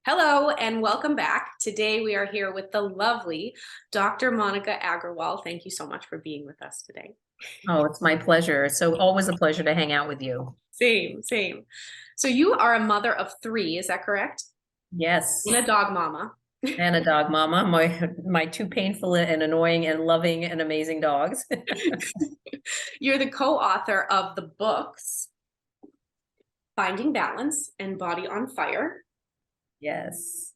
Hello and welcome back. Today we are here with the lovely Dr. Monica Aggarwal. Thank you so much for being with us today. Oh, it's my pleasure. So always a pleasure to hang out with you. Same, same. So you are a mother of three, is that correct? Yes. And a dog mama. And a dog mama, my two painful and annoying and loving and amazing dogs. You're the co-author of the books Finding Balance and Body on Fire. Yes.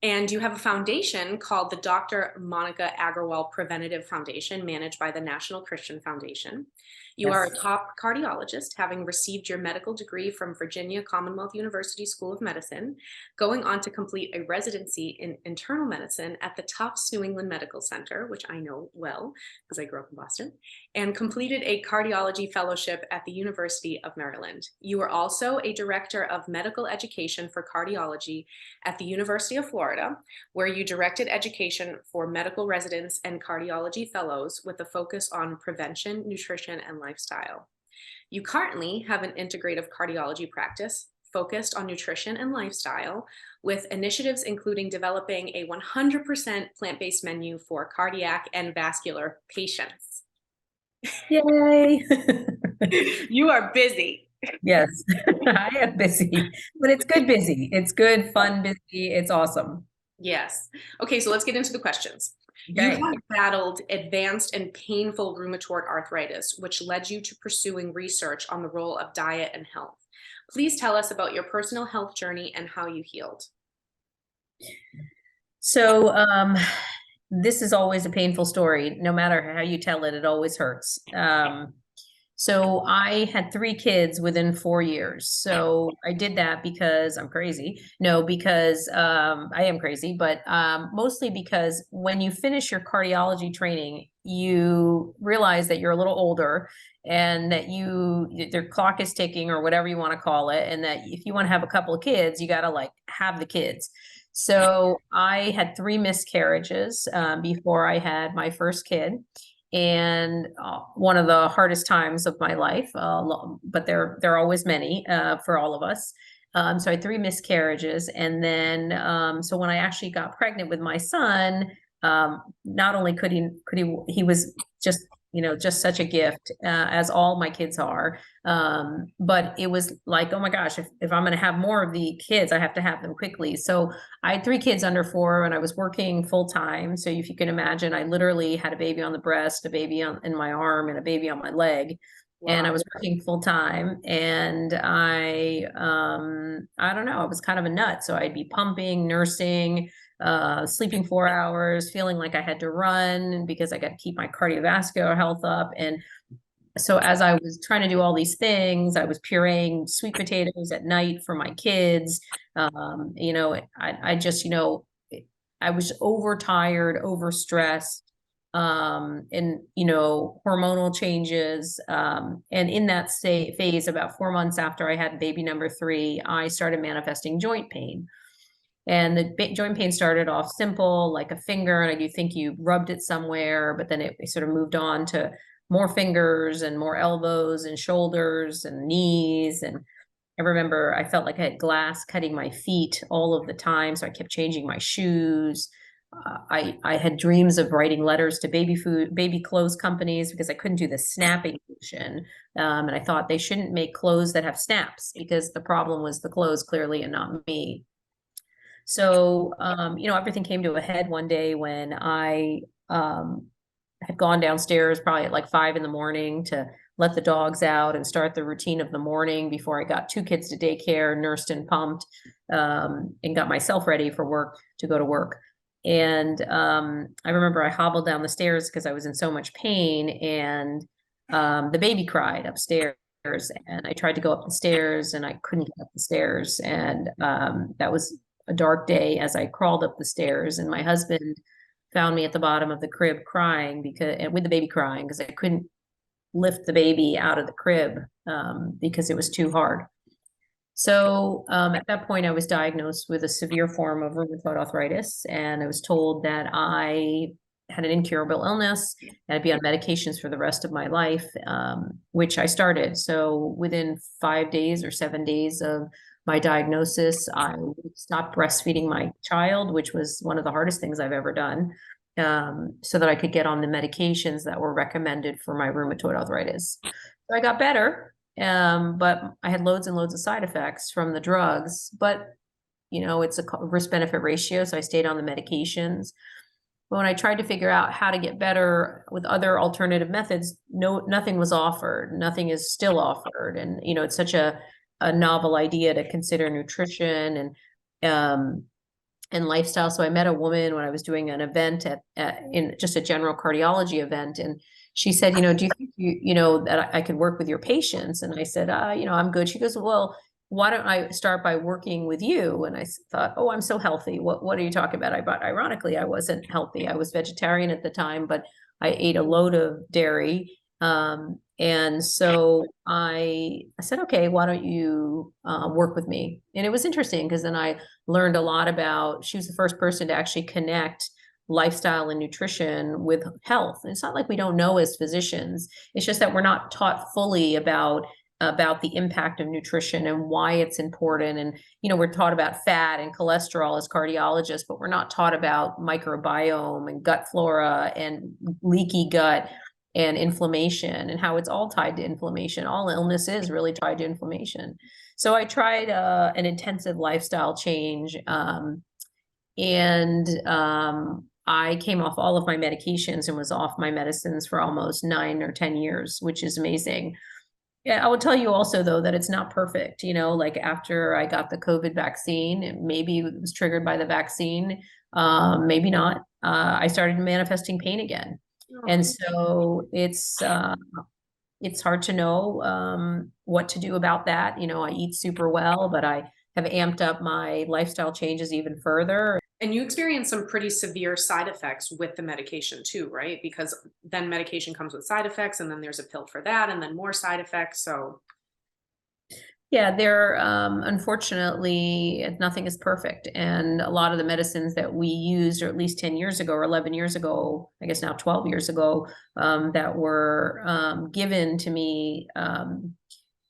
And you have a foundation called the Dr. Monica Aggarwal Preventative Foundation, managed by the National Christian Foundation. You are a Yes. top cardiologist, having received your medical degree from Virginia Commonwealth University School of Medicine, going on to complete a residency in internal medicine at the Tufts New England Medical Center, which I know well because I grew up in Boston, and completed a cardiology fellowship at the University of Maryland. You are also a director of medical education for cardiology at the University of Florida, where you directed education for medical residents and cardiology fellows with a focus on prevention, nutrition, and lifestyle. You currently have an integrative cardiology practice focused on nutrition and lifestyle, with initiatives including developing a 100% plant-based menu for cardiac and vascular patients. Yay. You are busy. Yes, I am busy, but it's good busy. It's good, fun, busy. It's awesome. Yes. Okay, so let's get into the questions. You Okay. have battled advanced and painful rheumatoid arthritis, which led you to pursuing research on the role of diet and health. Please tell us about your personal health journey and how you healed. So, this is always a painful story. No matter how you tell it, it always hurts. So I had three kids within 4 years. So I did that because I'm crazy. No, because I am crazy, but mostly because when you finish your cardiology training, you realize that you're a little older and that their clock is ticking or whatever you want to call it. And that if you want to have a couple of kids, you got to like have the kids. So I had three miscarriages before I had my first kid, and one of the hardest times of my life. But there are always many for all of us. So I had three miscarriages, and then so when I actually got pregnant with my son, not only could he was just such a gift, as all my kids are. But it was like, oh my gosh, if I'm going to have more of the kids, I have to have them quickly. So I had three kids under 4, and I was working full time. So if you can imagine, I literally had a baby on the breast, a baby in my arm, and a baby on my leg. And I Wow. was working full time, and I don't know, I was kind of a nut. So I'd be pumping, nursing, sleeping 4 hours, feeling like I had to run because I got to keep my cardiovascular health up. And so as I was trying to do all these things, I was pureeing sweet potatoes at night for my kids. I just, I was overtired, overstressed, and, hormonal changes. And in that phase, about 4 months after I had baby number 3, I started manifesting joint pain. And the joint pain started off simple, like a finger, and you think you rubbed it somewhere, but then it sort of moved on to more fingers and more elbows and shoulders and knees. And I remember I felt like I had glass cutting my feet all of the time, so I kept changing my shoes. I had dreams of writing letters to baby clothes companies because I couldn't do the snapping motion. And I thought they shouldn't make clothes that have snaps because the problem was the clothes clearly and not me. So, everything came to a head one day when I had gone downstairs probably at like 5 in the morning to let the dogs out and start the routine of the morning before I got 2 kids to daycare, nursed and pumped, and got myself ready for work to go to work. And I remember I hobbled down the stairs because I was in so much pain, and the baby cried upstairs. And I tried to go up the stairs and I couldn't get up the stairs. And that was a dark day as I crawled up the stairs, and my husband found me at the bottom of the crib crying and with the baby crying because I couldn't lift the baby out of the crib because it was too hard. So at that point, I was diagnosed with a severe form of rheumatoid arthritis, and I was told that I had an incurable illness and I'd be on medications for the rest of my life, which I started. So within 5 days or 7 days of my diagnosis, I stopped breastfeeding my child, which was one of the hardest things I've ever done, so that I could get on the medications that were recommended for my rheumatoid arthritis. So I got better, but I had loads and loads of side effects from the drugs. But, it's a risk-benefit ratio, so I stayed on the medications. But when I tried to figure out how to get better with other alternative methods, nothing was offered. Nothing is still offered. And, it's such a novel idea to consider nutrition and lifestyle. So I met a woman when I was doing an event in just a general cardiology event. And she said, do you think that I could work with your patients? And I said, I'm good. She goes, well, why don't I start by working with you? And I thought, oh, I'm so healthy. What are you talking about? Ironically, I wasn't healthy. I was vegetarian at the time, but I ate a load of dairy. And so I said, okay, why don't you work with me? And it was interesting because then I learned a lot about, she was the first person to actually connect lifestyle and nutrition with health. And it's not like we don't know as physicians. It's just that we're not taught fully about the impact of nutrition and why it's important. And, we're taught about fat and cholesterol as cardiologists, but we're not taught about microbiome and gut flora and leaky gut and inflammation and how it's all tied to inflammation. All illness is really tied to inflammation. So I tried an intensive lifestyle change, and I came off all of my medications and was off my medicines for almost 9 or 10 years, which is amazing. Yeah, I will tell you also, though, that it's not perfect. Like after I got the COVID vaccine, maybe it was triggered by the vaccine, maybe not. I started manifesting pain again. And so it's hard to know what to do about that. I eat super well, but I have amped up my lifestyle changes even further. And you experience some pretty severe side effects with the medication too, right? Because then medication comes with side effects, and then there's a pill for that, and then more side effects. So yeah, there, unfortunately, nothing is perfect. And a lot of the medicines that we used, or at least 10 years ago or 11 years ago, I guess now 12 years ago, that were given to me,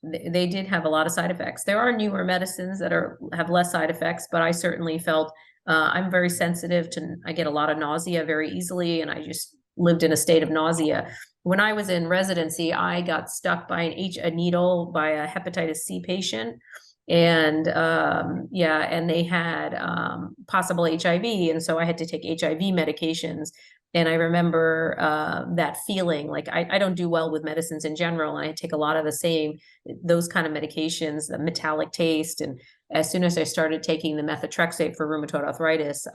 they did have a lot of side effects. There are newer medicines that have less side effects, but I certainly felt I'm very sensitive I get a lot of nausea very easily, and I just lived in a state of nausea. When I was in residency, I got stuck by a needle by a hepatitis C patient. And and they had possible HIV. And so I had to take HIV medications. And I remember that feeling like I don't do well with medicines in general. And I take a lot of those kind of medications, the metallic taste. And as soon as I started taking the methotrexate for rheumatoid arthritis,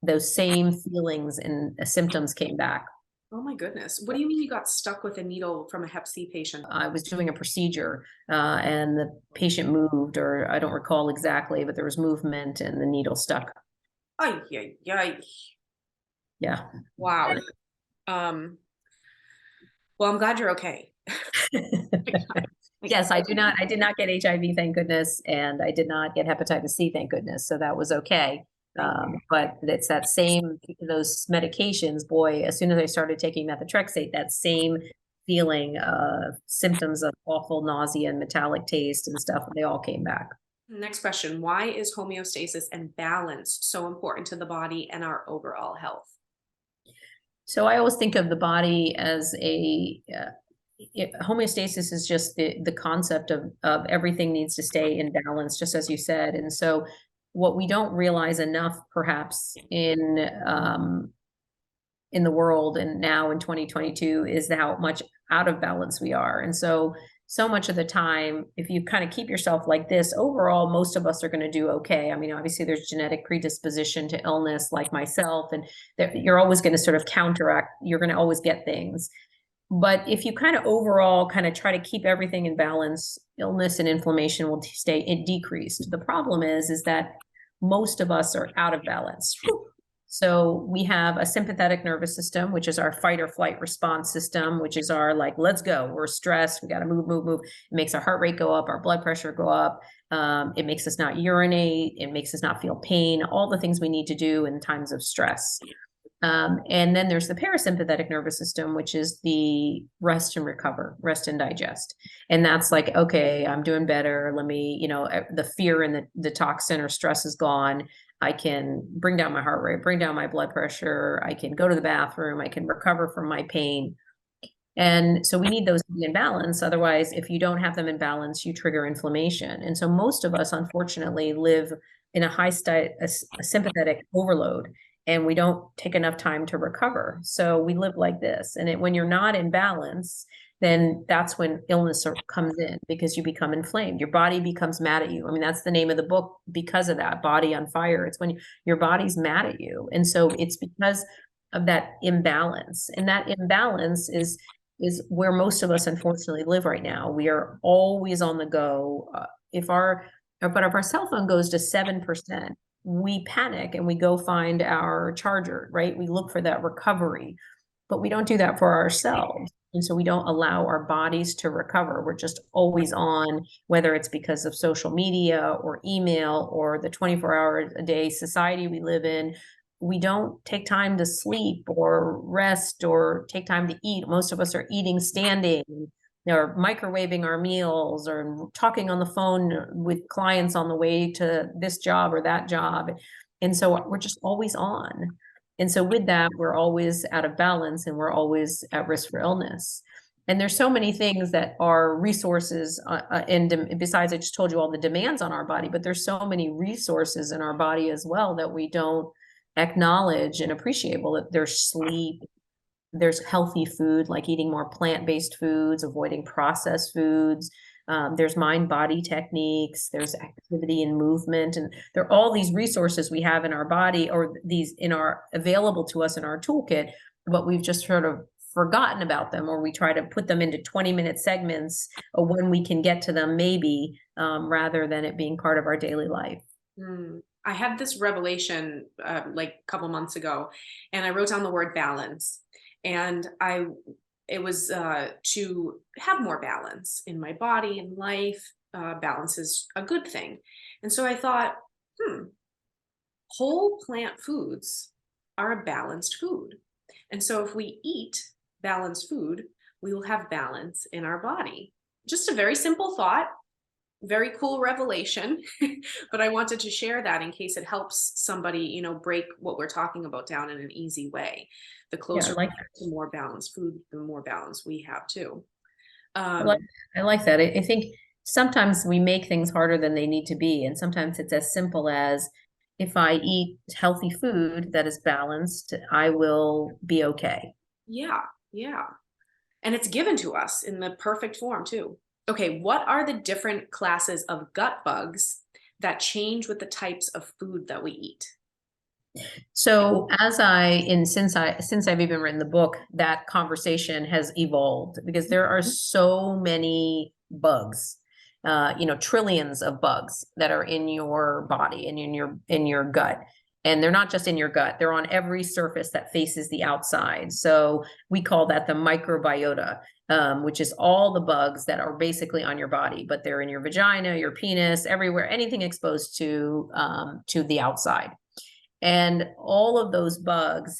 those same feelings and symptoms came back. oh my goodness. What do you mean you got stuck with a needle from a Hep C patient? I was doing a procedure and the patient moved, or I don't recall exactly, but there was movement and the needle stuck. Ay, ay, ay. Yeah. Wow. Well, I'm glad you're okay. Yes, I did not get HIV, thank goodness. And I did not get hepatitis C, thank goodness. So that was okay. But it's those medications, boy, as soon as I started taking methotrexate, that same feeling of symptoms of awful nausea and metallic taste and stuff, they all came back. Next question. Why is homeostasis and balance so important to the body and our overall health? So I always think of the body as homeostasis is just the concept of everything needs to stay in balance, just as you said. And so what we don't realize enough, perhaps in the world and now in 2022, is how much out of balance we are. And so much of the time, if you kind of keep yourself like this, overall, most of us are going to do okay. I mean, obviously there's genetic predisposition to illness like myself, and you're always going to sort of counteract, you're going to always get things. But if you kind of overall kind of try to keep everything in balance, illness and inflammation will stay decreased. The problem is that most of us are out of balance. So we have a sympathetic nervous system, which is our fight or flight response system, which is our like, let's go, we're stressed, we got to move, move, move. It makes our heart rate go up, our blood pressure go up. It makes us not urinate. It makes us not feel pain, all the things we need to do in times of stress. And then there's the parasympathetic nervous system, which is the rest and recover, rest and digest. And that's like, okay, I'm doing better. Let me, the fear and the toxin or stress is gone. I can bring down my heart rate, bring down my blood pressure. I can go to the bathroom. I can recover from my pain. And so we need those to be in balance. Otherwise, if you don't have them in balance, you trigger inflammation. And so most of us, unfortunately, live in a sympathetic overload, and we don't take enough time to recover. So we live like this. And when you're not in balance, then that's when illness comes in, because you become inflamed. Your body becomes mad at you. I mean, that's the name of the book because of that, Body on Fire. It's when your body's mad at you. And so it's because of that imbalance. And that imbalance is where most of us unfortunately live right now. We are always on the go. If our cell phone goes to 7%, we panic and we go find our charger, right? We look for that recovery, but we don't do that for ourselves. And so we don't allow our bodies to recover. We're just always on, whether it's because of social media or email or the 24-hour-a-day society we live in. We don't take time to sleep or rest or take time to eat. Most of us are eating standing, or microwaving our meals, or talking on the phone with clients on the way to this job or that job. And so we're just always on. And so with that, we're always out of balance, and we're always at risk for illness. And there's so many things that are resources, and besides, I just told you all the demands on our body, but there's so many resources in our body as well that we don't acknowledge and appreciate. Well, there's sleep, there's healthy food, like eating more plant-based foods, avoiding processed foods. There's mind-body techniques, there's activity and movement, and there are all these resources we have in our body, or these available to us in our toolkit, but we've just sort of forgotten about them, or we try to put them into 20-minute segments when we can get to them, maybe, rather than it being part of our daily life. I had this revelation like a couple months ago, and I wrote down the word balance. And it was to have more balance in my body and life. Balance is a good thing. And so I thought, whole plant foods are a balanced food. And so if we eat balanced food, we will have balance in our body. Just a very simple thought, very cool revelation, but I wanted to share that in case it helps somebody, break what we're talking about down in an easy way. The closer we get to more balanced food, the more balance we have too. I like that. I think sometimes we make things harder than they need to be. And sometimes it's as simple as, if I eat healthy food that is balanced, I will be okay. Yeah. Yeah. And it's given to us in the perfect form too. Okay, what are the different classes of gut bugs that change with the types of food that we eat? So since I've even written the book, that conversation has evolved, because there are so many bugs, trillions of bugs that are in your body and in your gut. And they're not just in your gut, they're on every surface that faces the outside. So we call that the microbiota, which is all the bugs that are basically on your body, but they're in your vagina, your penis, everywhere, anything exposed to the outside. And all of those bugs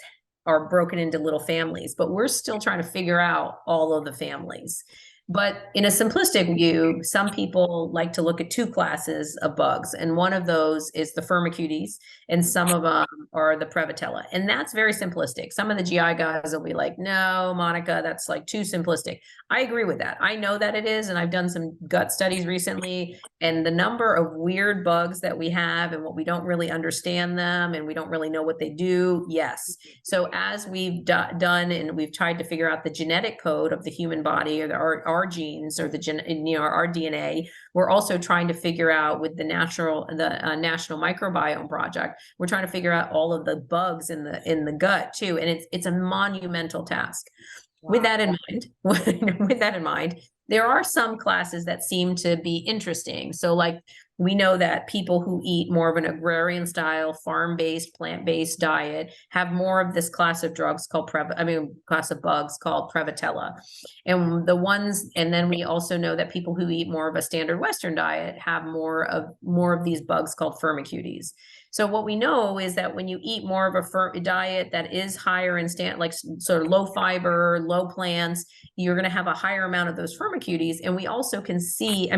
are broken into little families, but we're still trying to figure out all of the families. But in a simplistic view, some people like to look at two classes of bugs, and one of those is the Firmicutes, and some of them are the Prevotella. And that's very simplistic. Some of the GI guys will be like, no, Monica, that's like too simplistic. I agree with that. I know that it is, and I've done some gut studies recently, and the number of weird bugs that we have, and what we don't really understand them, and we don't really know what they do. Yes. So as we've done, and we've tried to figure out the genetic code of the human body, or our genes, or our DNA, we're also trying to figure out with the National Microbiome Project, we're trying to figure out all of the bugs in the gut too. And it's a monumental task. Wow. With that in mind, there are some classes that seem to be interesting. So like, we know that people who eat more of an agrarian style, farm-based, plant-based diet have more of this class of bugs called Prevotella. And then we also know that people who eat more of a standard Western diet have more of these bugs called Firmicutes. So what we know is that when you eat more of a diet that is higher in like sort of low fiber, low plants, you're going to have a higher amount of those firmicutes. And we also can see,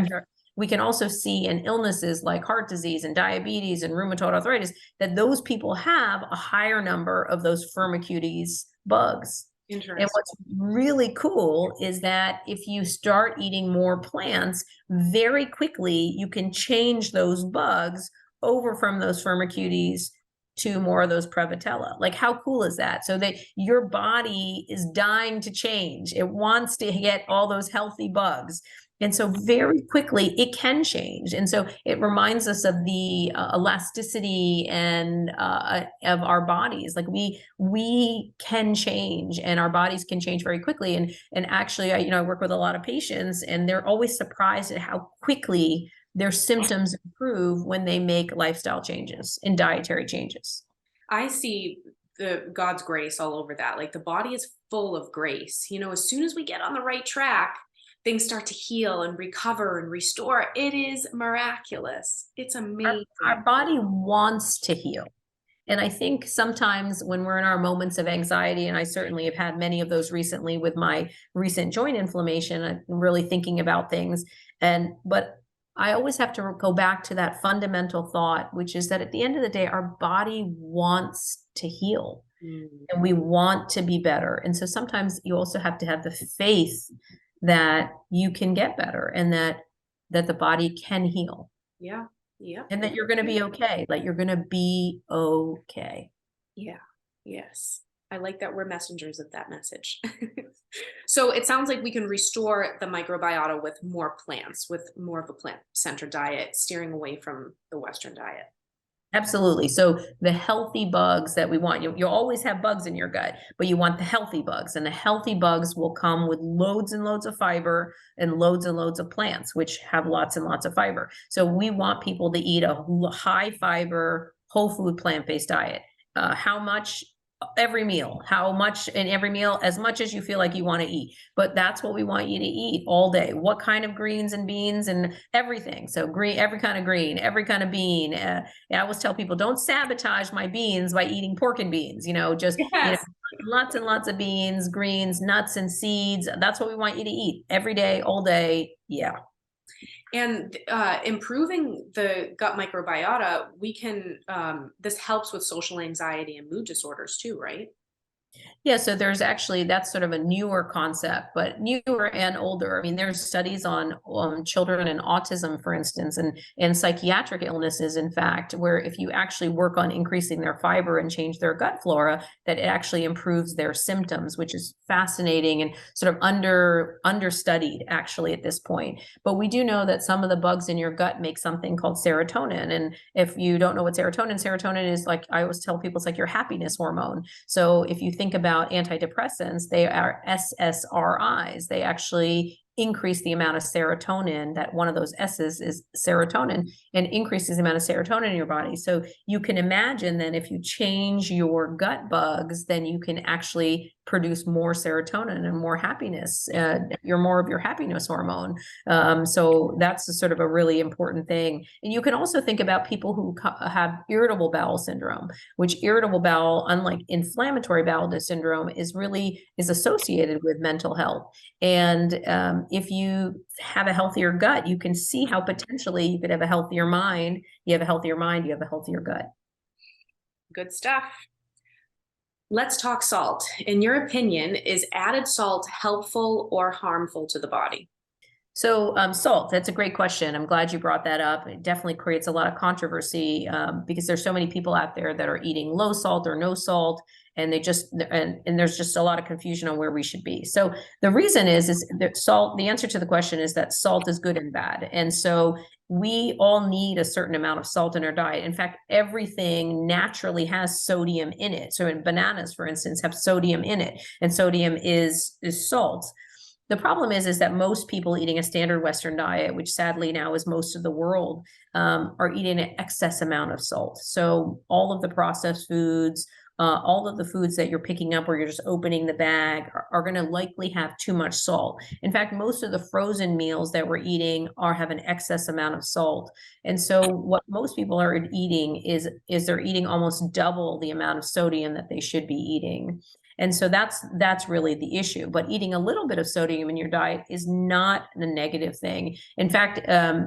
we can also see in illnesses like heart disease and diabetes and rheumatoid arthritis that those people have a higher number of those firmicutes bugs. And what's really cool is that if you start eating more plants, very quickly you can change those bugs over from those firmicutes to more of those Prevotella. Like, how cool is that? So that your body is dying to change. It wants to get all those healthy bugs. And so very quickly it can change. And so it reminds us of the elasticity and of our bodies. Like we can change, and our bodies can change very quickly. And actually, I work with a lot of patients, and they're always surprised at how quickly their symptoms improve when they make lifestyle changes and dietary changes. I see the God's grace all over that. Like, the body is full of grace. As soon as we get on the right track, things start to heal and recover and restore. It is miraculous. It's amazing. Our body wants to heal. And I think sometimes when we're in our moments of anxiety, and I certainly have had many of those recently with my recent joint inflammation, I'm really thinking about things. But I always have to go back to that fundamental thought, which is that at the end of the day, our body wants to heal and we want to be better. And so sometimes you also have to have the faith that you can get better, and that the body can heal. Yeah. Yeah. And that you're going to be okay. Like, you're going to be okay. Yeah. Yes. I like that we're messengers of that message. So it sounds like we can restore the microbiota with more plants, with more of a plant-centered diet, steering away from the Western diet. Absolutely. So the healthy bugs that we want, you always have bugs in your gut, but you want the healthy bugs, and the healthy bugs will come with loads and loads of fiber and loads of plants, which have lots and lots of fiber. So we want people to eat a high fiber, whole food, plant-based diet. How much? Every meal. How much in every meal? As much as you feel like you want to eat. But that's what we want you to eat all day. What kind of greens and beans and everything. So every kind of green, every kind of bean. I always tell people, don't sabotage my beans by eating pork and beans. Lots and lots of beans, greens, nuts, and seeds. That's what we want you to eat every day, all day. Yeah. And improving the gut microbiota, this helps with social anxiety and mood disorders too, right? Yeah, so that's sort of a newer concept, but newer and older. I mean, there's studies on children and autism, for instance, and psychiatric illnesses, in fact, where if you actually work on increasing their fiber and change their gut flora, that it actually improves their symptoms, which is fascinating and sort of understudied actually at this point. But we do know that some of the bugs in your gut make something called serotonin. And if you don't know what serotonin is, like I always tell people, it's like your happiness hormone. So if you think about antidepressants, they are SSRIs. They actually increase the amount of serotonin. That one of those S's is serotonin, and increases the amount of serotonin in your body. So you can imagine then if you change your gut bugs, then you can actually produce more serotonin and more happiness. You're more of your happiness hormone. So that's a sort of a really important thing. And you can also think about people who have irritable bowel syndrome, which irritable bowel, unlike inflammatory bowel syndrome, is associated with mental health. And if you have a healthier gut, you can see how potentially you could have a healthier mind. You have a healthier mind, you have a healthier gut. Good stuff. Let's talk salt. In your opinion, is added salt helpful or harmful to the body? So salt, that's a great question. I'm glad you brought that up. It definitely creates a lot of controversy because there's so many people out there that are eating low salt or no salt, and there's just a lot of confusion on where we should be. So the reason is that salt, the answer to the question is that salt is good and bad. And so we all need a certain amount of salt in our diet. In fact, everything naturally has sodium in it. So in bananas, for instance, have sodium in it, and sodium is salt. The problem is that most people eating a standard Western diet, which sadly now is most of the world, are eating an excess amount of salt. So all of the processed foods, all of the foods that you're picking up, or you're just opening the bag, are going to likely have too much salt. In fact, most of the frozen meals that we're eating have an excess amount of salt. And so what most people are eating is they're eating almost double the amount of sodium that they should be eating. And so that's really the issue. But eating a little bit of sodium in your diet is not a negative thing. In fact,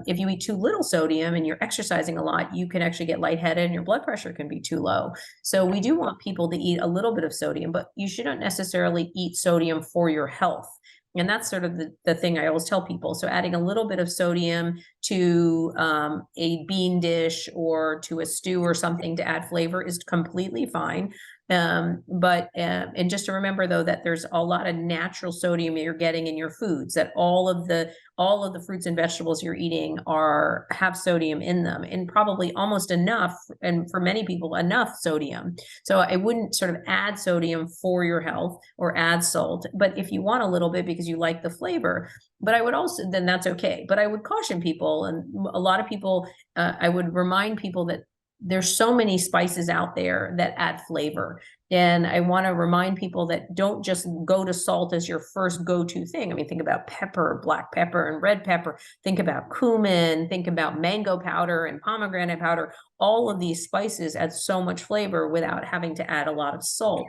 if you eat too little sodium and you're exercising a lot, you can actually get lightheaded and your blood pressure can be too low. So we do want people to eat a little bit of sodium, but you shouldn't necessarily eat sodium for your health. And that's sort of the thing I always tell people. So adding a little bit of sodium to a bean dish or to a stew or something to add flavor is completely fine. And just to remember though, that there's a lot of natural sodium that you're getting in your foods, that all of the fruits and vegetables you're eating have sodium in them, and probably almost enough, and for many people enough sodium. So I wouldn't sort of add sodium for your health or add salt, but if you want a little bit because you like the flavor, but I would also, then that's okay. But I would caution people, and a lot of people, I would remind people that there's so many spices out there that add flavor. And I want to remind people that don't just go to salt as your first go-to thing. I mean, think about pepper, black pepper and red pepper. Think about cumin, think about mango powder and pomegranate powder. All of these spices add so much flavor without having to add a lot of salt.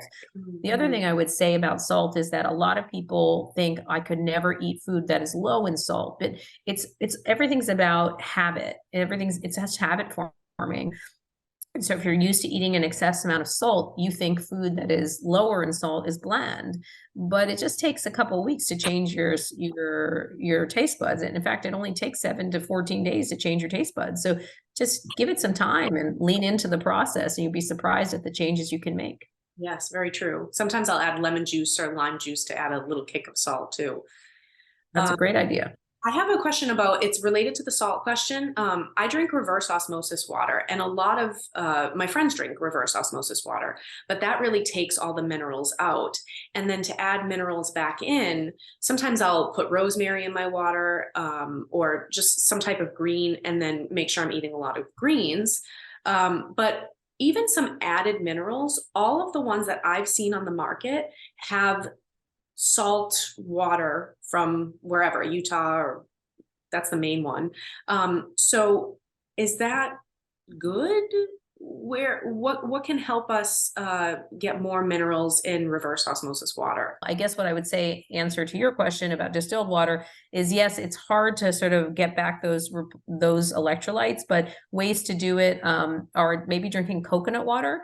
The other thing I would say about salt is that a lot of people think I could never eat food that is low in salt, but it's everything's about habit. It's just habit forming. So if you're used to eating an excess amount of salt, you think food that is lower in salt is bland, but it just takes a couple of weeks to change your taste buds. And in fact, it only takes 7 to 14 days to change your taste buds. So just give it some time and lean into the process, and you'll be surprised at the changes you can make. Yes, very true. Sometimes I'll add lemon juice or lime juice to add a little kick of salt too. That's a great idea. I have a question about, it's related to the salt question. I drink reverse osmosis water, and a lot of my friends drink reverse osmosis water, but that really takes all the minerals out. And then to add minerals back in, sometimes I'll put rosemary in my water, or just some type of green, and then make sure I'm eating a lot of greens. But even some added minerals, all of the ones that I've seen on the market have salt water from wherever, Utah, or that's the main one. So is that good? What can help us get more minerals in reverse osmosis water? I guess what I would say, answer to your question about distilled water, is yes, it's hard to sort of get back those electrolytes, but ways to do it are maybe drinking coconut water,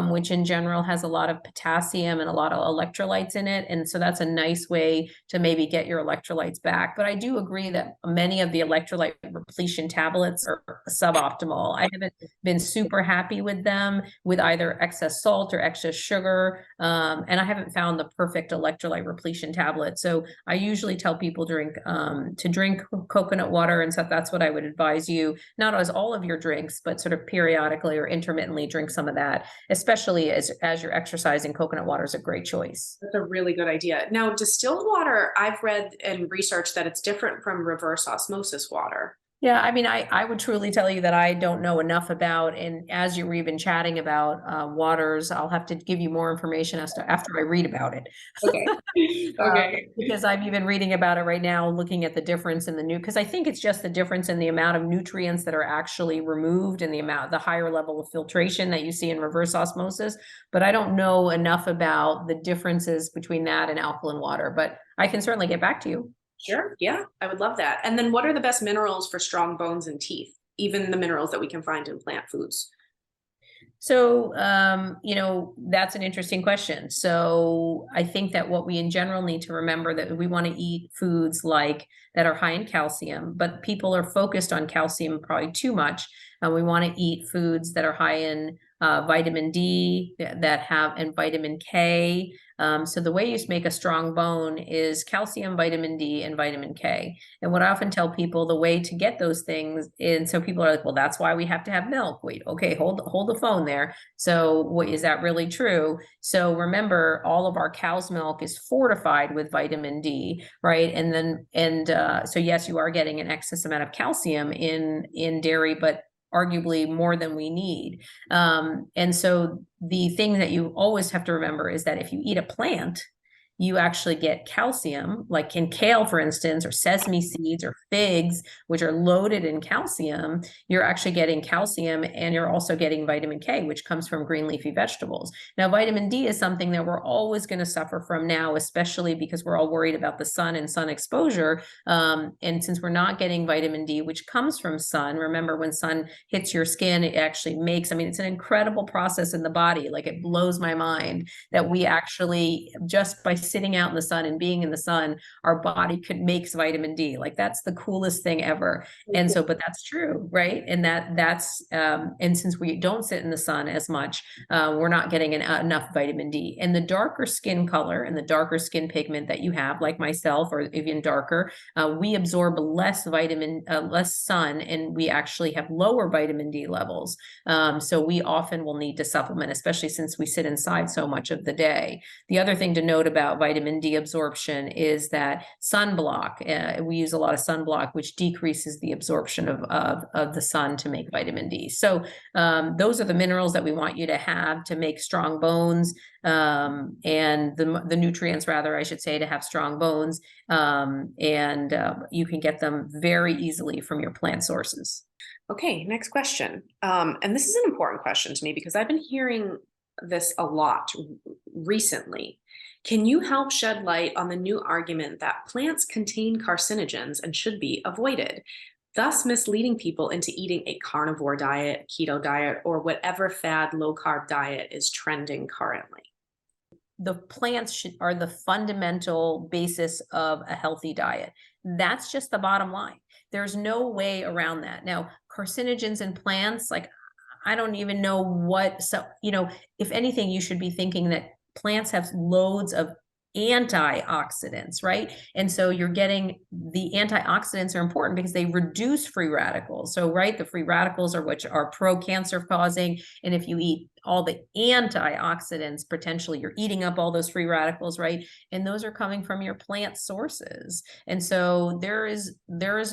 which in general has a lot of potassium and a lot of electrolytes in it. And so that's a nice way to maybe get your electrolytes back. But I do agree that many of the electrolyte repletion tablets are suboptimal. I haven't been super happy with them with either excess salt or excess sugar. And I haven't found the perfect electrolyte repletion tablet. So I usually tell people to drink coconut water. And so that's what I would advise you, not as all of your drinks, but sort of periodically or intermittently drink some of that, especially as you're exercising. Coconut water is a great choice. That's a really good idea. Now, distilled water, I've read and researched that it's different from reverse osmosis water. Yeah, I mean, I would truly tell you that I don't know enough about, and as we've been chatting about waters, I'll have to give you more information after I read about it. Okay. Okay. Because I'm even reading about it right now, looking at the difference in because I think it's just the difference in the amount of nutrients that are actually removed and the higher level of filtration that you see in reverse osmosis. But I don't know enough about the differences between that and alkaline water, but I can certainly get back to you. Sure. Yeah, I would love that. And then what are the best minerals for strong bones and teeth? Even the minerals that we can find in plant foods. So, that's an interesting question. So I think that what we in general need to remember that we want to eat foods that are high in calcium, but people are focused on calcium probably too much. We want to eat foods that are high in vitamin D and vitamin K. So the way you make a strong bone is calcium, vitamin D, and vitamin K. And what I often tell people, the way to get those things, and so people are like, well, that's why we have to have milk. Wait, okay, hold the phone there. So is that really true? So remember, all of our cow's milk is fortified with vitamin D, right? So yes, you are getting an excess amount of calcium in dairy, but arguably more than we need. And so the thing that you always have to remember is that if you eat a plant, you actually get calcium, like in kale, for instance, or sesame seeds or figs, which are loaded in calcium. You're actually getting calcium, and you're also getting vitamin K, which comes from green leafy vegetables. Now, vitamin D is something that we're always going to suffer from now, especially because we're all worried about the sun and sun exposure. And since we're not getting vitamin D, which comes from sun, remember when sun hits your skin, it actually makes, I mean, it's an incredible process in the body. Like, it blows my mind that we actually, just by sitting out in the sun and being in the sun, our body could makes vitamin D. Like, that's the coolest thing ever. And so, but that's true, right? And and since we don't sit in the sun as much, we're not getting enough vitamin D. And the darker skin color and the darker skin pigment that you have, like myself, or even darker, we absorb less sun, and we actually have lower vitamin D levels. So we often will need to supplement, especially since we sit inside so much of the day. The other thing to note about vitamin D absorption is that sunblock, we use a lot of sunblock, which decreases the absorption of the sun to make vitamin D. So those are the minerals that we want you to have to make strong bones, and the nutrients, rather, I should say, to have strong bones. And you can get them very easily from your plant sources. Okay, next question. And this is an important question to me because I've been hearing this a lot recently. Can you help shed light on the new argument that plants contain carcinogens and should be avoided, thus misleading people into eating a carnivore diet, keto diet, or whatever fad low carb diet is trending currently? The plants are the fundamental basis of a healthy diet. That's just the bottom line. There's no way around that. Now, carcinogens in plants, like, I don't even know what, so, if anything, you should be thinking that plants have loads of antioxidants, right? And so you're getting, the antioxidants are important because they reduce free radicals. So, right, the free radicals are which are pro-cancer causing. And if you eat all the antioxidants, potentially you're eating up all those free radicals, right? And those are coming from your plant sources. And so there is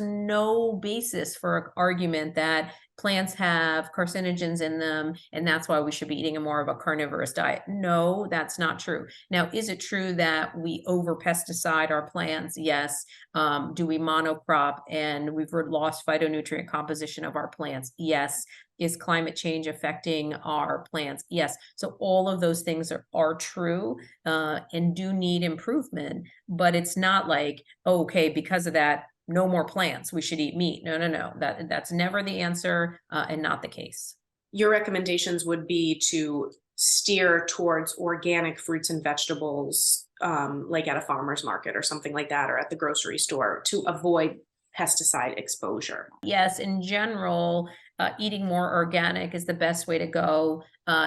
no basis for an argument that plants have carcinogens in them, and that's why we should be eating a more of a carnivorous diet. No, that's not true. Now, is it true that we over pesticide our plants? Yes. Do we monocrop and we've lost phytonutrient composition of our plants? Yes. Is climate change affecting our plants? Yes. So all of those things are true, and do need improvement, but it's not like, oh, okay, because of that, no more plants, we should eat meat. No. That's never the answer, and not the case. Your recommendations would be to steer towards organic fruits and vegetables, like at a farmer's market or something like that, or at the grocery store, to avoid pesticide exposure. Yes, in general, eating more organic is the best way to go.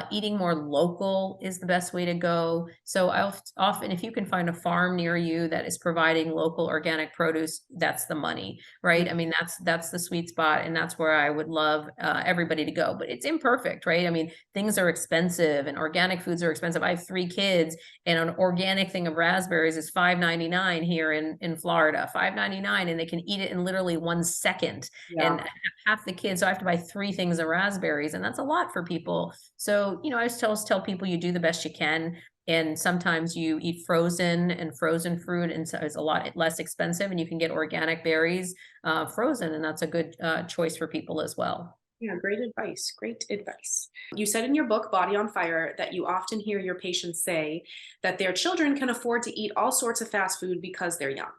Eating more local is the best way to go. So I often, if you can find a farm near you that is providing local organic produce, that's the money, right? I mean, that's the sweet spot, and that's where I would love everybody to go. But it's imperfect, right? I mean, things are expensive, and organic foods are expensive. I have 3 kids, and an organic thing of raspberries is $5.99 here in Florida, $5.99, and they can eat it in literally 1 second. Yeah. And half the kids, so I have to buy 3 things of raspberries, and that's a lot for people. So, I always tell people you do the best you can. And sometimes you eat frozen, and frozen fruit, and so it's a lot less expensive, and you can get organic berries frozen, and that's a good choice for people as well. Yeah, great advice. Great advice. You said in your book, Body on Fire, that you often hear your patients say that their children can afford to eat all sorts of fast food because they're young.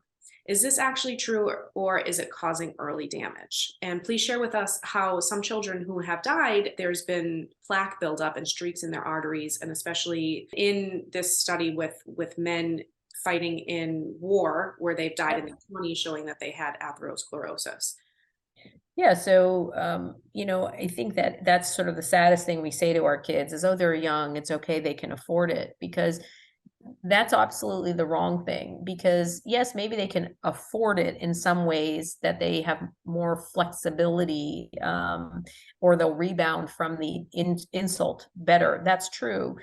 Is this actually true, or is it causing early damage? And please share with us how some children who have died, there's been plaque buildup and streaks in their arteries, and especially in this study with men fighting in war where they've died in their 20s, showing that they had atherosclerosis. Yeah, so I think that that's sort of the saddest thing we say to our kids is, oh, they're young, it's okay, they can afford it, because that's absolutely the wrong thing. Because yes, maybe they can afford it in some ways, that they have more flexibility, or they'll rebound from the insult better. That's true.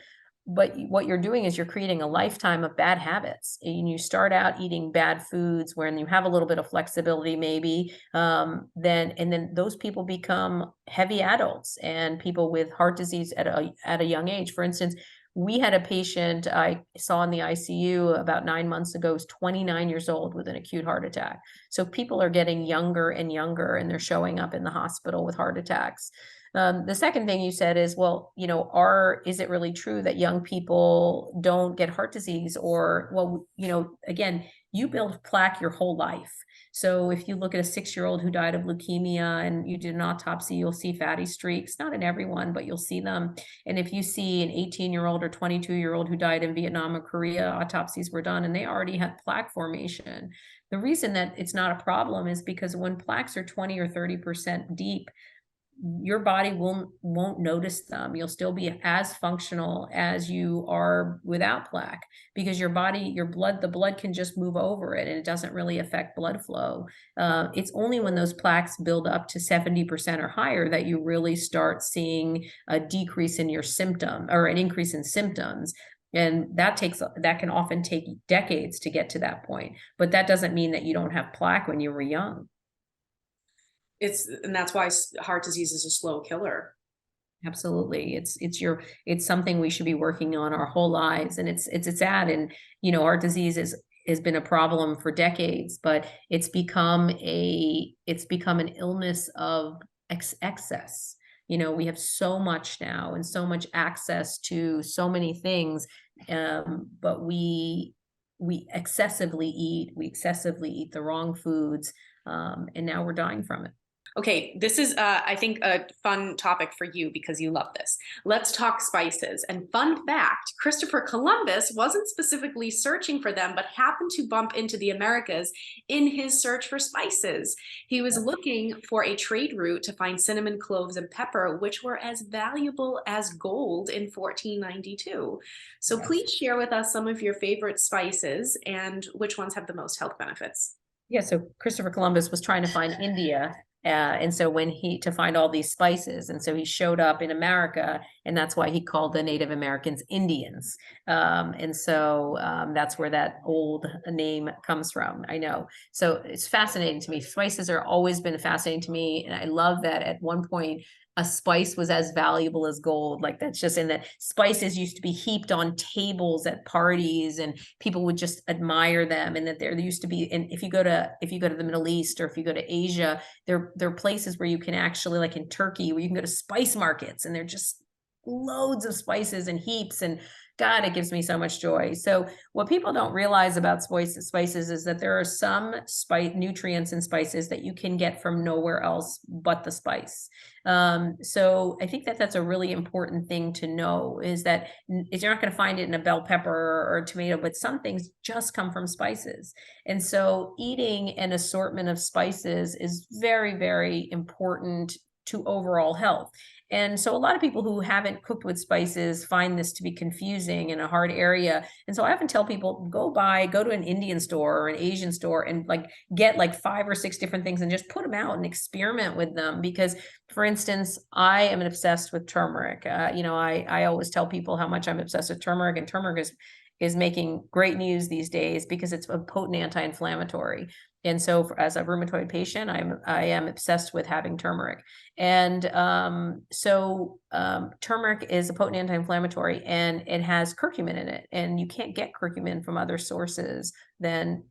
but what you're doing is you're creating a lifetime of bad habits. And you start out eating bad foods when you have a little bit of flexibility, maybe, then those people become heavy adults and people with heart disease at a young age. For instance, we had a patient I saw in the ICU about 9 months ago, who's 29 years old with an acute heart attack. So people are getting younger and younger, and they're showing up in the hospital with heart attacks. The second thing you said is, well, is it really true that young people don't get heart disease? Or, well, again, you build plaque your whole life. So if you look at a 6-year-old who died of leukemia and you did an autopsy, you'll see fatty streaks, not in everyone, but you'll see them. And if you see an 18-year-old or 22-year-old who died in Vietnam or Korea, autopsies were done and they already had plaque formation. The reason that it's not a problem is because when plaques are 20 or 30% deep, your body won't notice them. You'll still be as functional as you are without plaque, because your body, the blood can just move over it and it doesn't really affect blood flow. It's only when those plaques build up to 70% or higher that you really start seeing a decrease in your symptom or an increase in symptoms. And that can often take decades to get to that point. But that doesn't mean that you don't have plaque when you were young. And that's why heart disease is a slow killer. Absolutely. It's something we should be working on our whole lives. And it's sad. And, heart disease has been a problem for decades, but it's become an illness of excess. We have so much now and so much access to so many things. But we excessively eat the wrong foods. And now we're dying from it. Okay, this is, I think, a fun topic for you because you love this. Let's talk spices. And fun fact, Christopher Columbus wasn't specifically searching for them, but happened to bump into the Americas in his search for spices. He was looking for a trade route to find cinnamon, cloves, and pepper, which were as valuable as gold in 1492. So please share with us some of your favorite spices and which ones have the most health benefits. Yeah, so Christopher Columbus was trying to find India. And so to find all these spices, and so he showed up in America, and that's why he called the Native Americans Indians. And so that's where that old name comes from. I know. So it's fascinating to me. Spices are always been fascinating to me. And I love that at one point, a spice was as valuable as gold. Like, that's just in that spices used to be heaped on tables at parties and people would just admire them. And that there used to be, and if you go to the Middle East or if you go to Asia, there are places where you can actually, like in Turkey, where you can go to spice markets and they're just loads of spices and heaps, and God, it gives me so much joy. So what people don't realize about spices is that there are some nutrients in spices that you can get from nowhere else but the spice. So I think that that's a really important thing to know, is that you're not going to find it in a bell pepper or a tomato, but some things just come from spices. And so eating an assortment of spices is very, very important to overall health. And so a lot of people who haven't cooked with spices find this to be confusing in a hard area. And so I often tell people, go to an Indian store or an Asian store and get 5 or 6 different things and just put them out and experiment with them. Because, for instance, I am obsessed with turmeric. I always tell people how much I'm obsessed with turmeric, and turmeric is making great news these days because it's a potent anti-inflammatory. And so as a rheumatoid patient, I am obsessed with having turmeric. And turmeric is a potent anti-inflammatory, and it has curcumin in it. And you can't get curcumin from other sources than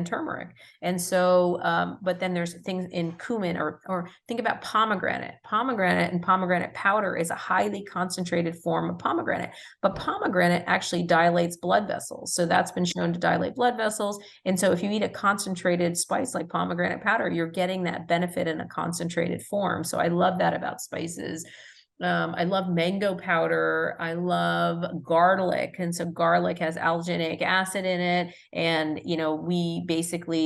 turmeric. And so, but then there's things in cumin, or think about pomegranate. Pomegranate and pomegranate powder is a highly concentrated form of pomegranate, but pomegranate actually dilates blood vessels. So that's been shown to dilate blood vessels. And so if you eat a concentrated spice like pomegranate powder, you're getting that benefit in a concentrated form. So I love that about spices. I love mango powder. I love garlic. And so garlic has alginic acid in it. And,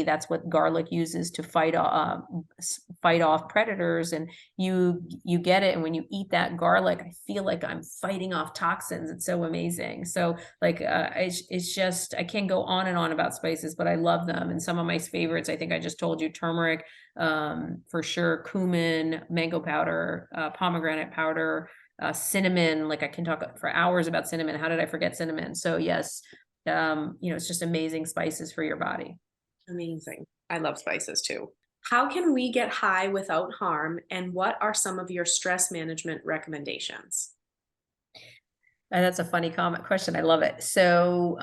that's what garlic uses to fight off predators. And you get it. And when you eat that garlic, I feel like I'm fighting off toxins. It's so amazing. So it's just, I can't go on and on about spices, but I love them. And some of my favorites, I think I just told you, turmeric, for sure, cumin, mango powder, pomegranate powder, cinnamon, like I can talk for hours about cinnamon. How did I forget cinnamon? So yes, it's just amazing spices for your body. Amazing. I love spices too. How can we get high without harm? And what are some of your stress management recommendations? That's a funny comment question. I love it. So,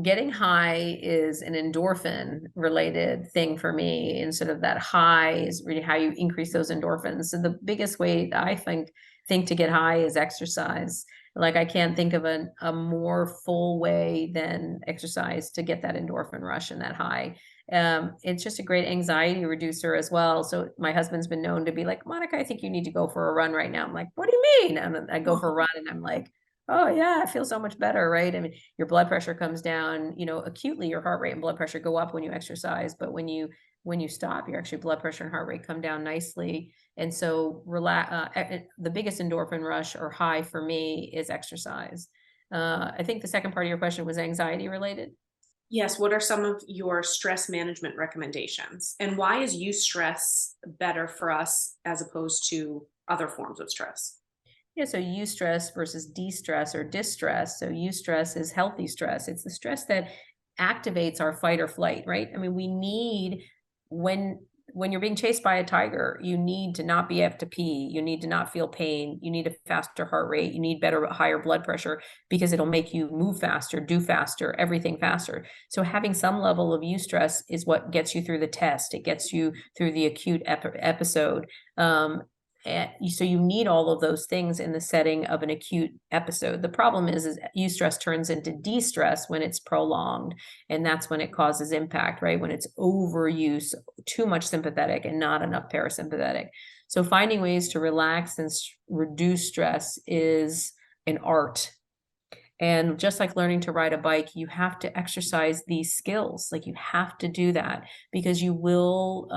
getting high is an endorphin related thing for me. And sort of that high is really how you increase those endorphins. So the biggest way that I think to get high is exercise. Like I can't think of a more full way than exercise to get that endorphin rush and that high. It's just a great anxiety reducer as well. So my husband's been known to be like, Monica, I think you need to go for a run right now. I'm like, what do you mean? And I go for a run and I'm like, oh yeah, I feel so much better, right? I mean, your blood pressure comes down, acutely your heart rate and blood pressure go up when you exercise, but when you stop, your actually blood pressure and heart rate come down nicely. And so the biggest endorphin rush or high for me is exercise. I think the second part of your question was anxiety related. Yes, what are some of your stress management recommendations? And why is eustress better for us as opposed to other forms of stress? Yeah, so eustress versus de-stress or distress. So eustress is healthy stress. It's the stress that activates our fight or flight, right? I mean, we need when you're being chased by a tiger, you need to not be able to pee, you need to not feel pain, you need a faster heart rate, you need higher blood pressure because it'll make you move faster, do faster, everything faster. So having some level of eustress is what gets you through the test. It gets you through the acute episode. So you need all of those things in the setting of an acute episode. The problem is eustress turns into de-stress when it's prolonged, and that's when it causes impact, right? When it's overuse, too much sympathetic and not enough parasympathetic. So finding ways to relax and reduce stress is an art. And just like learning to ride a bike, you have to exercise these skills. Like you have to do that because you will,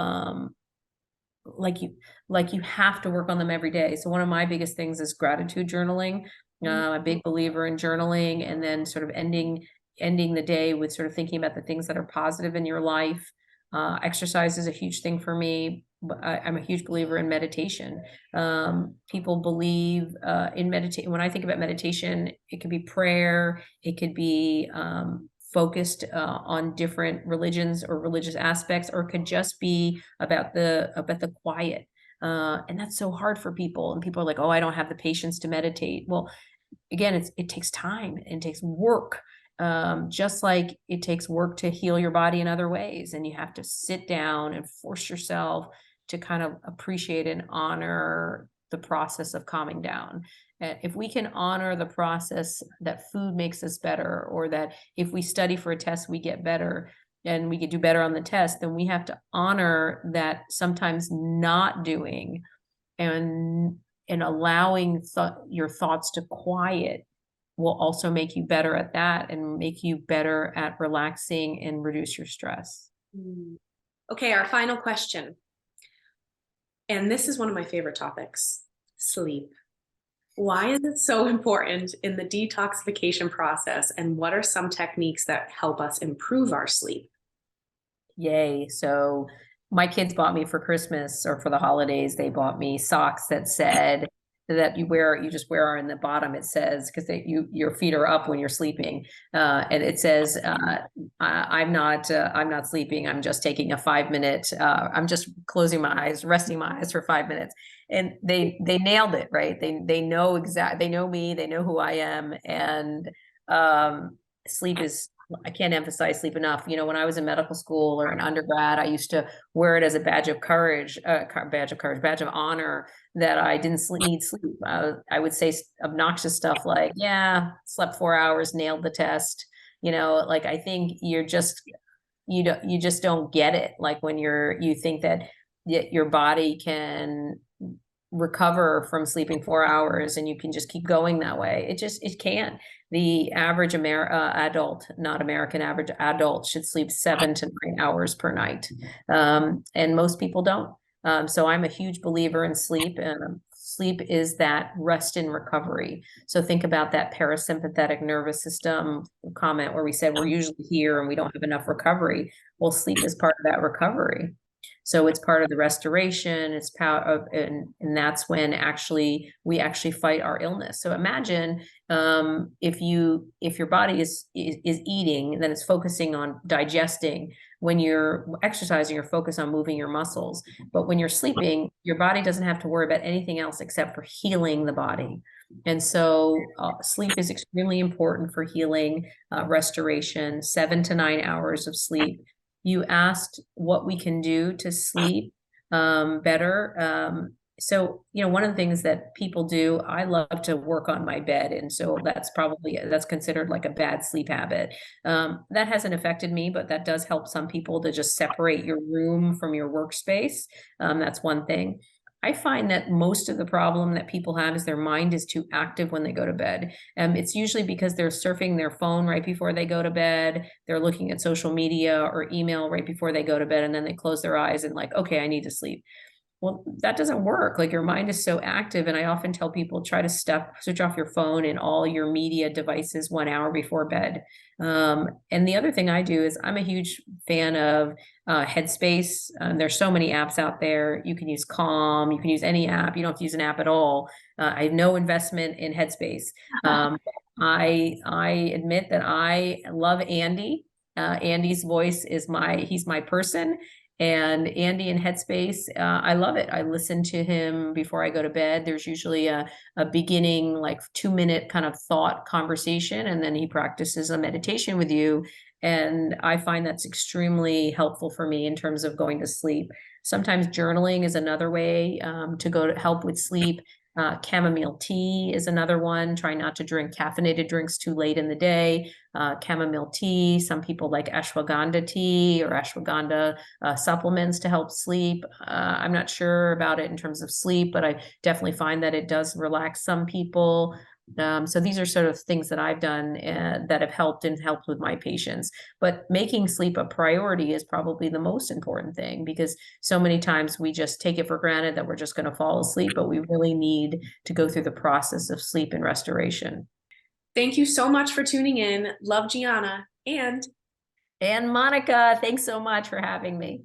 like you have to work on them every day. So one of my biggest things is gratitude journaling. I'm a big believer in journaling and then sort of ending the day with sort of thinking about the things that are positive in your life. Exercise is a huge thing for me. I'm a huge believer in meditation. People believe in meditation. When I think about meditation, it could be prayer, it could be focused on different religions or religious aspects, or it could just be about the quiet. And that's so hard for people. And people are like, oh, I don't have the patience to meditate. Well, again, it takes time and it takes work. Just like it takes work to heal your body in other ways. And you have to sit down and force yourself to kind of appreciate and honor the process of calming down. If we can honor the process that food makes us better, or that if we study for a test, we get better and we could do better on the test, then we have to honor that sometimes not doing and allowing your thoughts to quiet will also make you better at that and make you better at relaxing and reduce your stress. Okay, our final question. And this is one of my favorite topics, sleep. Why is it so important in the detoxification process? And what are some techniques that help us improve our sleep? Yay. So my kids bought me for Christmas or for the holidays, they bought me socks that said that you just wear on the bottom. It says, because your feet are up when you're sleeping. And it says, I'm not sleeping. I'm just taking a 5 minute, I'm just closing my eyes, resting my eyes for 5 minutes. And they nailed it, right? They know they know me, they know who I am. And sleep is, I can't emphasize sleep enough. When I was in medical school or in undergrad, I used to wear it as a badge of courage, badge of honor that I didn't need sleep. I would say obnoxious stuff like, yeah, slept 4 hours, nailed the test. Like I think you just don't get it. Like when you think that your body can recover from sleeping 4 hours and you can just keep going that way. It can't. The average adult, not American, average adult should sleep 7 to 9 hours per night. And most people don't. So I'm a huge believer in sleep, and sleep is that rest and recovery. So think about that parasympathetic nervous system comment where we said we're usually here and we don't have enough recovery. Well, sleep is part of that recovery. So it's part of the restoration, it's part of, and that's when we actually fight our illness. So imagine if your body is eating, then it's focusing on digesting. When you're exercising, you're focused on moving your muscles. But when you're sleeping, your body doesn't have to worry about anything else except for healing the body. And so sleep is extremely important for healing, restoration, 7 to 9 hours of sleep. You asked what we can do to sleep better. So, one of the things that people do, I love to work on my bed. And so that's considered like a bad sleep habit. That hasn't affected me, but that does help some people to just separate your room from your workspace. That's one thing. I find that most of the problem that people have is their mind is too active when they go to bed. It's usually because they're surfing their phone right before they go to bed. They're looking at social media or email right before they go to bed, and then they close their eyes and like, okay, I need to sleep. Well, that doesn't work. Like your mind is so active. And I often tell people try to switch off your phone and all your media devices 1 hour before bed. And the other thing I do is I'm a huge fan of Headspace. There's so many apps out there. You can use Calm, you can use any app. You don't have to use an app at all. I have no investment in Headspace. I admit that I love Andy. Andy's voice he's my person. And Andy in Headspace, I love it. I listen to him before I go to bed. There's usually a beginning, like 2-minute kind of thought conversation, and then he practices a meditation with you. And I find that's extremely helpful for me in terms of going to sleep. Sometimes journaling is another way to go to help with sleep. Chamomile tea is another one. Try not to drink caffeinated drinks too late in the day. Chamomile tea. Some people like ashwagandha tea or ashwagandha supplements to help sleep. I'm not sure about it in terms of sleep, but I definitely find that it does relax some people. So these are sort of things that I've done that have helped with my patients. But making sleep a priority is probably the most important thing, because so many times we just take it for granted that we're just going to fall asleep, but we really need to go through the process of sleep and restoration. Thank you so much for tuning in. Love, Gianna. And Monica, thanks so much for having me.